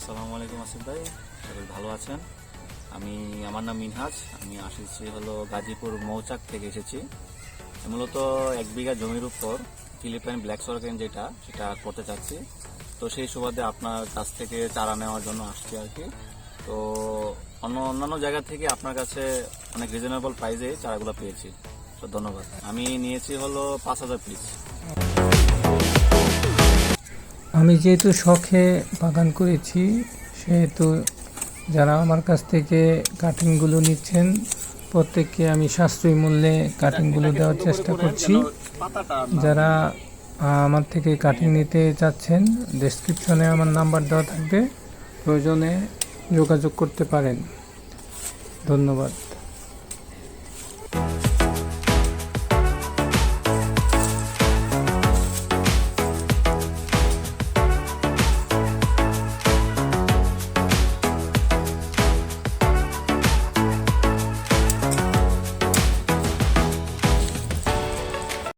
আসসালামু আলাইকুম আসিফ ভাই, সকলে ভালো আছেন? আমার নাম মিনহাজ। আমি আসছি হলো গাজীপুর মৌচাক থেকে এসেছি। মূলত 1 বিঘা জমির উপর ফিলিপাইন ব্ল্যাক সরকেন সেটা করতে চাচ্ছি। তো সেই সুবাদে আপনার কাছ থেকে চারা নেওয়ার জন্য আসছি আর কি। তো অন্যান্য জায়গা থেকে আপনার কাছে অনেক রিজনেবল প্রাইসে চারাগুলো পেয়েছি। তো ধন্যবাদ। আমি নিয়েছি হলো 5,000 পিস। আমি যেহেতু শখে বাগান করেছি, সেহেতু যারা আমার কাছ থেকে কাটিংগুলো নিচ্ছেন প্রত্যেককে আমি সাশ্রয়ী মূল্যে কাটিংগুলো দেওয়ার চেষ্টা করছি। যারা আমার থেকে কাটিং নিতে চাচ্ছেন, ডেসক্রিপশনে আমার নাম্বার দেওয়া থাকবে, প্রয়োজনে যোগাযোগ করতে পারেন। ধন্যবাদ।